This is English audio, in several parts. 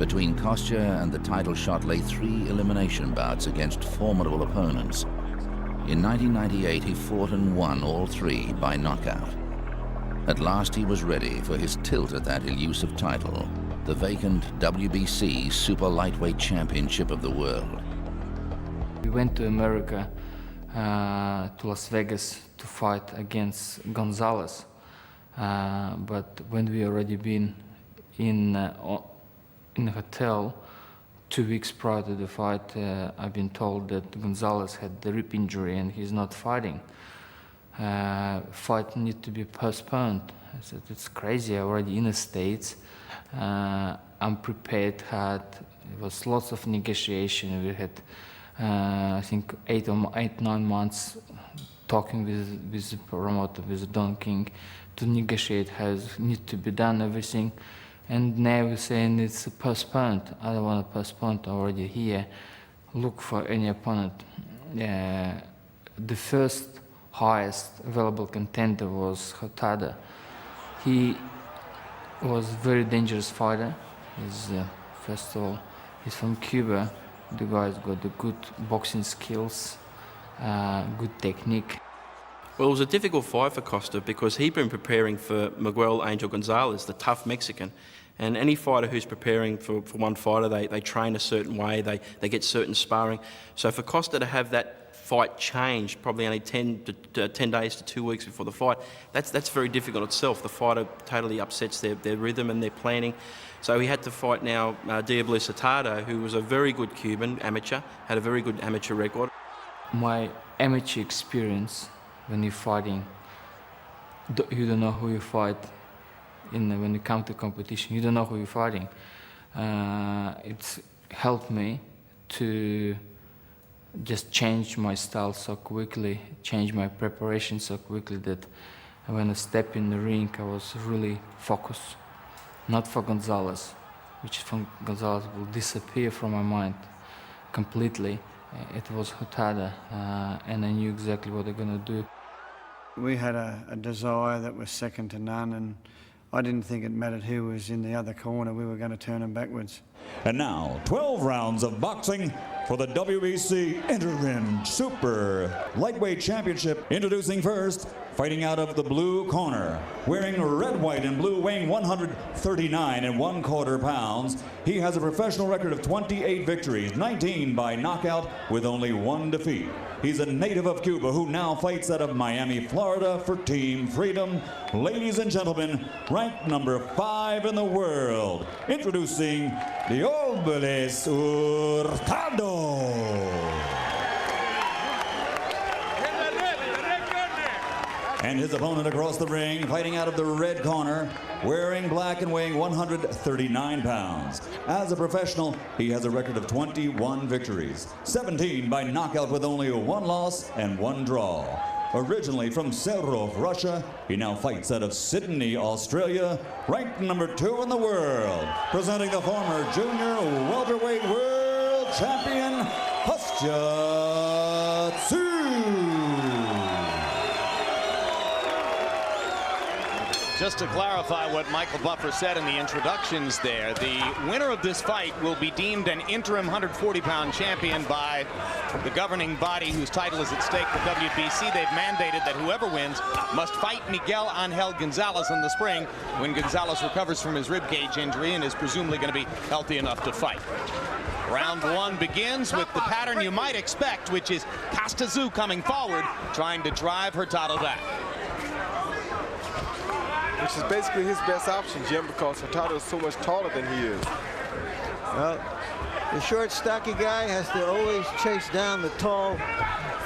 Between Kostya and the title shot lay 3 elimination bouts against formidable opponents. In 1998, he fought and won all 3 by knockout. At last, he was ready for his tilt at that elusive title, the vacant WBC Super Lightweight Championship of the world. We went to America, to Las Vegas, to fight against Gonzalez. But when we already been in a hotel 2 weeks prior to the fight, I've been told that Gonzalez had the rib injury and he's not fighting. Fight need to be postponed. I said, it's crazy, I'm already in the States. I'm prepared, it was lots of negotiation. We had, I think, 8-9 months talking with the promoter, with Don King, to negotiate how it needs to be done, everything. And now we're saying it's postponed. I don't want to postpone, I'm already here. Look for any opponent. The first highest available contender was Hurtardo. He was a very dangerous fighter. He's, first of all, he's from Cuba. The guy's got the good boxing skills, good technique. Well, it was a difficult fight for Kostya because he'd been preparing for Miguel Angel Gonzalez, the tough Mexican. And any fighter who's preparing for one fighter, they train a certain way, they get certain sparring. So for Kostya to have that fight change, probably only 10 days to 2 weeks before the fight, that's very difficult itself. The fighter totally upsets their rhythm and their planning. So he had to fight now Diosbelys Hurtardo, who was a very good Cuban amateur, had a very good amateur record. My amateur experience, when you're fighting, you don't know who you fight. When you come to competition, you don't know who you're fighting. It's helped me to just change my style so quickly, change my preparation so quickly that when I step in the ring, I was really focused. Not for Gonzalez, which from Gonzalez will disappear from my mind completely. It was Hurtardo, and I knew exactly what they're going to do. We had a desire that was second to none, and I didn't think it mattered who was in the other corner. We were going to turn them backwards. And now, 12 rounds of boxing for the WBC Interim Super Lightweight Championship. Introducing first, fighting out of the blue corner, wearing red, white, and blue, weighing 139 1/4 pounds. He has a professional record of 28 victories, 19 by knockout, with only 1 defeat. He's a native of Cuba who now fights out of Miami, Florida for Team Freedom. Ladies and gentlemen, ranked number 5 in the world, introducing Diosbelys Hurtardo. And his opponent across the ring, fighting out of the red corner, wearing black and weighing 139 pounds. As a professional, he has a record of 21 victories, 17 by knockout with only 1 loss and 1 draw. Originally from Serov, Russia, he now fights out of Sydney, Australia, ranked number 2 in the world, presenting the former junior welterweight world champion, Kostya Tszyu. Just to clarify what Michael Buffer said in the introductions there, the winner of this fight will be deemed an interim 140-pound champion by the governing body whose title is at stake, the WBC. They've mandated that whoever wins must fight Miguel Angel Gonzalez in the spring when Gonzalez recovers from his ribcage injury and is presumably going to be healthy enough to fight. Round 1 begins with the pattern you might expect, which is Kostya Tszyu coming forward, trying to drive Hurtardo back. Which is basically his best option, Jim, because Hurtardo is so much taller than he is. Well, the short, stocky guy has to always chase down the tall,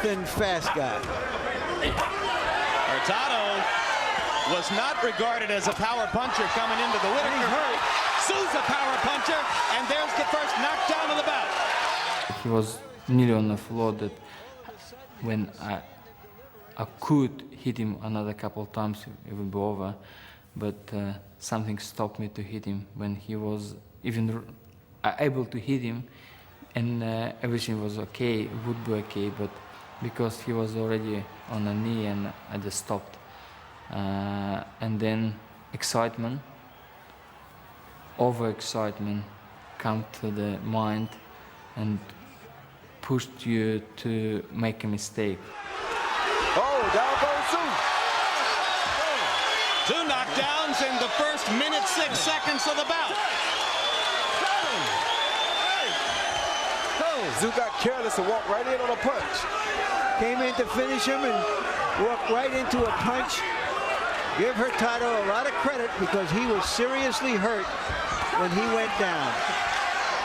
thin, fast guy. Hurtardo was not regarded as a power puncher coming into the Whitaker. Tszyu's a power puncher, and there's the first knockdown of the bout. He was nearly on the floor that when I could hit him another couple of times, it would be over. But something stopped me to hit him when he was even able to hit him, and everything was okay, would be okay, but because he was already on a knee and I just stopped. And then excitement, over-excitement, come to the mind and pushed you to make a mistake. Oh, down goes Tszyu. 2 knockdowns in the first minute 6 seconds of the bout. Tszyu got careless and walked right in on a punch. Came in to finish him and walked right into a punch. Give Hurtado a lot of credit because he was seriously hurt when he went down.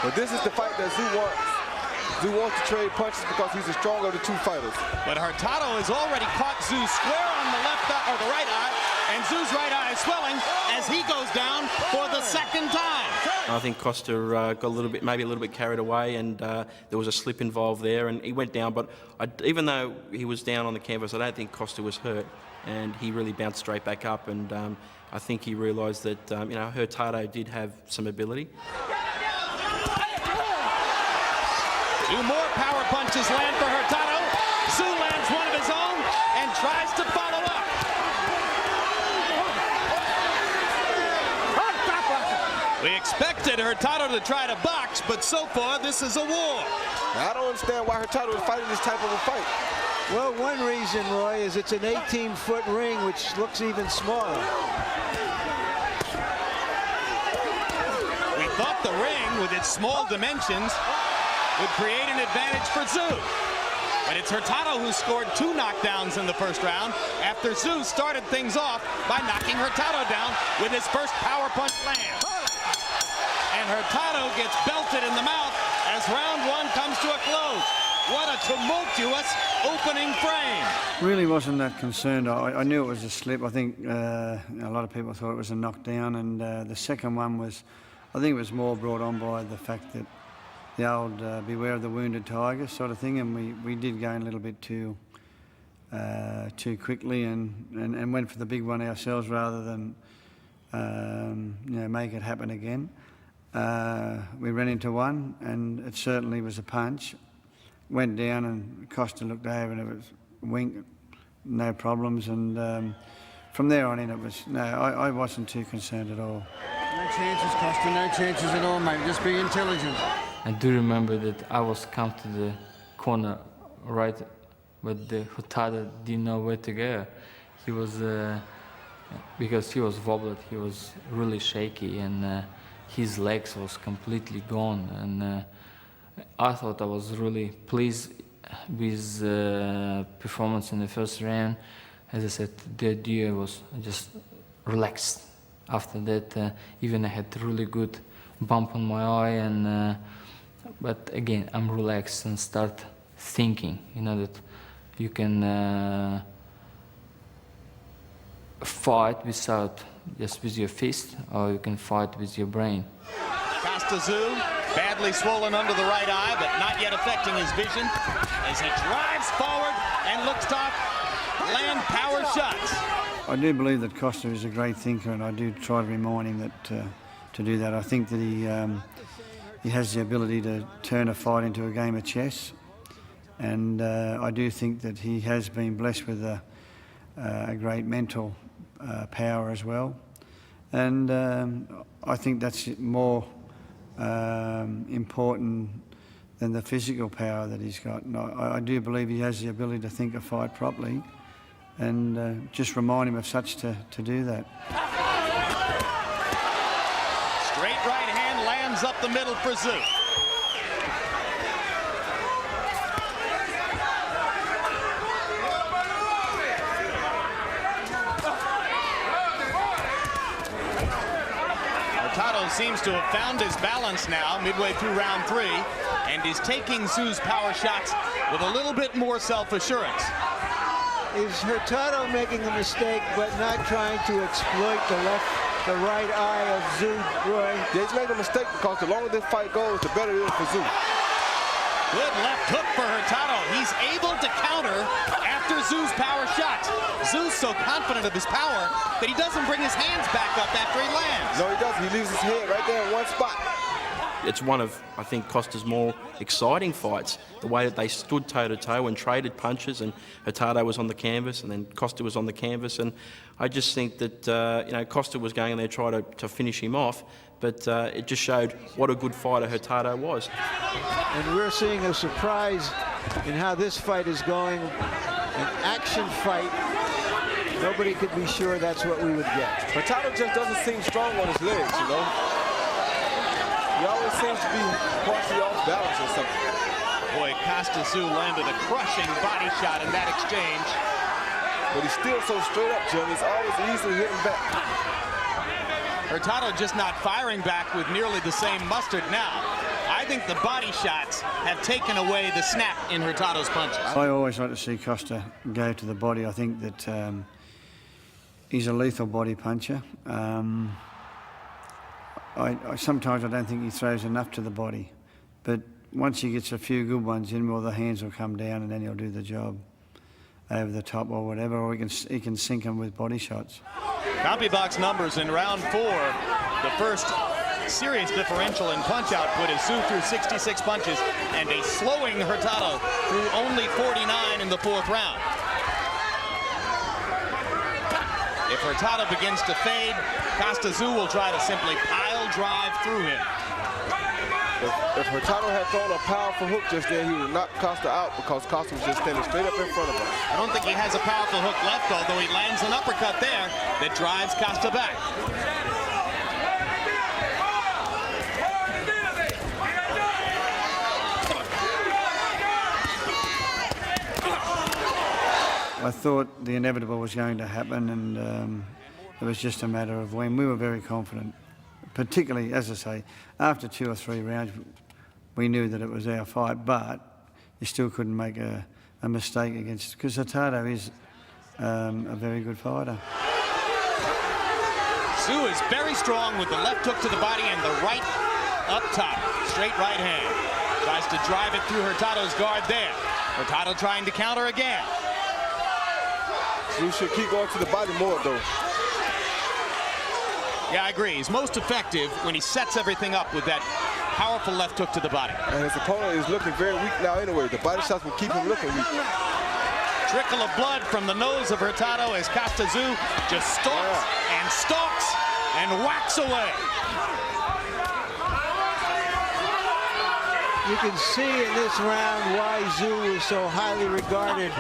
But this is the fight that Tszyu wants. Tszyu wants to trade punches because he's the stronger of the two fighters. But Hurtado has already caught Tszyu square on the left eye, or the right eye, and Tszyu's right eye is swelling as he goes down for the second time. I think Kostya got maybe a little bit carried away, and there was a slip involved there, and he went down. But even though he was down on the canvas, I don't think Kostya was hurt, and he really bounced straight back up. And I think he realised that Hurtado did have some ability. 2 more power punches land for Hurtado. Tszyu lands one of his own and tries to follow up. We expected Hurtado to try to box, but so far this is a war. Now, I don't understand why Hurtado is fighting this type of a fight. Well, one reason, Roy, is it's an 18-foot ring, which looks even smaller. We thought the ring, with its small dimensions, would create an advantage for Tszyu. But it's Hurtado who scored 2 knockdowns in the first round after Tszyu started things off by knocking Hurtado down with his first power punch land. And Hurtado gets belted in the mouth as round 1 comes to a close. What a tumultuous opening frame. Really wasn't that concerned. I knew it was a slip. I think a lot of people thought it was a knockdown, and the second one was, I think it was more brought on by the fact that the old beware of the wounded tiger sort of thing, and we did go in a little bit too quickly and went for the big one ourselves rather than make it happen again. We ran into one, and it certainly was a punch. Went down, and Kostya looked over, and it was a wink, no problems. And from there on in, it was I wasn't too concerned at all. No chances, Kostya. No chances at all, mate. Just be intelligent. I do remember that I was come to the corner right, but the Hurtado didn't know where to go. He was, because he was wobbled, he was really shaky, and his legs was completely gone. And I thought I was really pleased with performance in the first round. As I said, the idea was just relaxed. After that, even I had really good bump on my eye, and but again, I'm relaxed and start thinking, that you can fight without just with your fist, or you can fight with your brain. Kostya Tszyu, badly swollen under the right eye, but not yet affecting his vision, as he drives forward and looks to land power shots. I do believe that Kostya is a great thinker, and I do try to remind him that to do that. I think that he has the ability to turn a fight into a game of chess, and I do think that he has been blessed with a great mental power as well, and I think that's more important than the physical power that he's got. And I do believe he has the ability to think a fight properly, and just remind him of such to do that. Straight right hand lands up the middle for Tszyu. Hurtado seems to have found his balance now midway through round 3, and is taking Tszyu's power shots with a little bit more self-assurance. Is Hurtado making a mistake but not trying to exploit the right eye of Tszyu, Roy? He's made a mistake because the longer this fight goes, the better it is for Tszyu. Good left hook for Hurtado. He's able to counter after Tszyu's power shots. Tszyu's so confident of his power that he doesn't bring his hands back up after he lands. No, he doesn't. He leaves his head right there in one spot. It's one of, I think, Kostya's more exciting fights. The way that they stood toe-to-toe and traded punches, and Hurtado was on the canvas, and then Kostya was on the canvas. And I just think that, Kostya was going in there trying to finish him off, but it just showed what a good fighter Hurtado was. And we're seeing a surprise in how this fight is going. An action fight. Nobody could be sure that's what we would get. Hurtado just doesn't seem strong on his legs, you know. He always seems to be partially off balance or something. Boy, Kostya Tszyu landed a crushing body shot in that exchange. But he's still so straight up, Jim. He's always easily hitting back. Hurtado just not firing back with nearly the same mustard now. I think the body shots have taken away the snap in Hurtado's punches. I always like to see Kostya go to the body. I think that he's a lethal body puncher. Sometimes I don't think he throws enough to the body, but once he gets a few good ones in, well, the hands will come down and then he'll do the job over the top or whatever, or he can sink them with body shots. CompuBox numbers in round 4. The first serious differential in punch output as Tszyu threw 66 punches and a slowing Hurtado threw only 49 in the 4th round. If Hurtado begins to fade, Kostya Tszyu will try to simply pile drive through him. If Hurtado had thrown a powerful hook just then, he would knock Kostya out because Kostya was just standing straight up in front of him. I don't think he has a powerful hook left, although he lands an uppercut there that drives Kostya back. I thought the inevitable was going to happen, and it was just a matter of when. We were very confident, particularly, as I say, after 2 or 3 rounds, we knew that it was our fight, but you still couldn't make a mistake against, because Hurtado is a very good fighter. Tszyu is very strong with the left hook to the body and the right up top, straight right hand. Tries to drive it through Hurtado's guard there. Hurtado trying to counter again. Tszyu should keep going to the body more, though. Yeah, I agree. He's most effective when he sets everything up with that powerful left hook to the body. And his opponent is looking very weak now anyway. The body shots will keep him looking weak. Trickle of blood from the nose of Hurtado as Kostya Tszyu just stalks and whacks away. You can see in this round why Tszyu was so highly regarded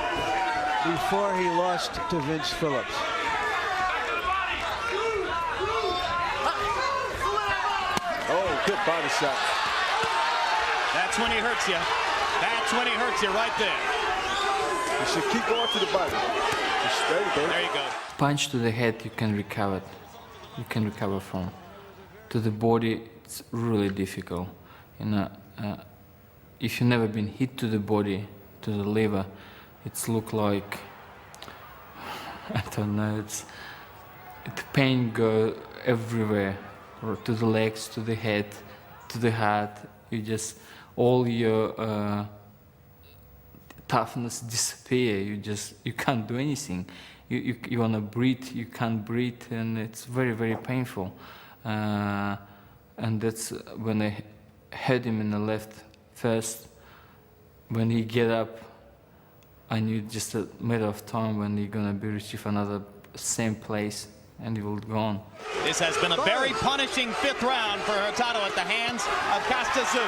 before he lost to Vince Phillips. Oh, good body shot. That's when he hurts you. That's when he hurts you right there. You should keep going to the body. There you go. Punch to the head you can recover. You can recover from. To the body, it's really difficult. You know, if you've never been hit to the body, to the liver, it's look like, I don't know, the pain go everywhere, or to the legs, to the head, to the heart. You just, all your toughness disappear. You can't do anything. You want to breathe, you can't breathe, and it's very, very painful. And that's when I hit him in the left first. When he get up, I knew just a matter of time when he's gonna be retrieve another same place, and he will go on. This has been a very punishing 5th round for Hurtado at the hands of Kostya Tszyu.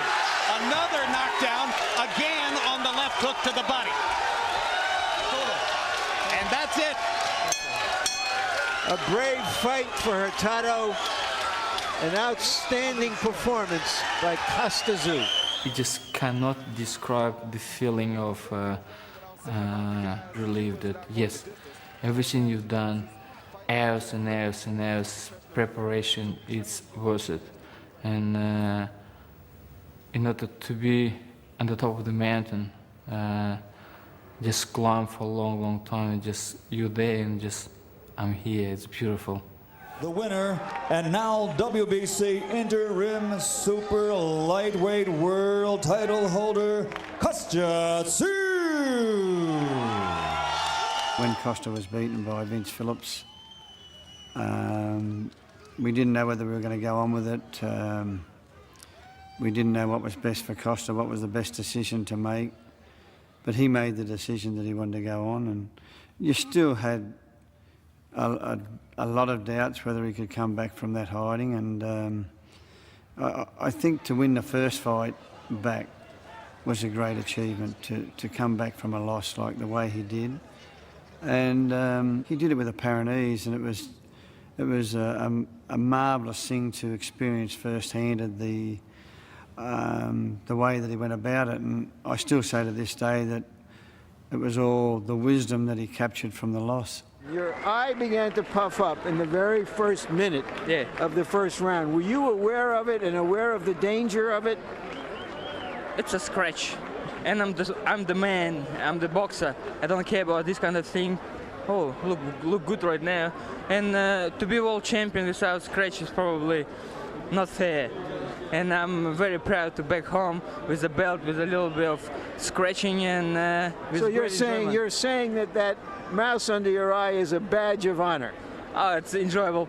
Another knockdown, again on the left hook to the body. And that's it. A brave fight for Hurtado. An outstanding performance by Kostya Tszyu. You just cannot describe the feeling of relief that, yes, everything you've done, hours and hours and hours preparation, it's worth it. And in order to be on the top of the mountain, just climb for a long, long time, and just you're there and just, I'm here, it's beautiful. The winner, and now WBC Interim Super Lightweight World Title holder, Kostya Tszyu. When Kostya was beaten by Vince Phillips, we didn't know whether we were going to go on with it. We didn't know what was best for Kostya, what was the best decision to make. But he made the decision that he wanted to go on, and you still had a lot of doubts whether he could come back from that hiding, and I think to win the first fight back was a great achievement, to come back from a loss like the way he did. And he did it with apparent ease, and it was a marvellous thing to experience firsthand the way that he went about it. And I still say to this day that it was all the wisdom that he captured from the loss. Your eye began to puff up in the very first minute of the first round. Were you aware of it and aware of the danger of it? It's a scratch, and I'm the man. I'm the boxer. I don't care about this kind of thing. Oh, look good right now. And to be world champion without scratch is probably not fair. And I'm very proud to back home with a belt with a little bit of scratching and. So you're saying that mouse under your eye is a badge of honor. Oh, it's enjoyable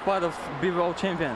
part of being world champion.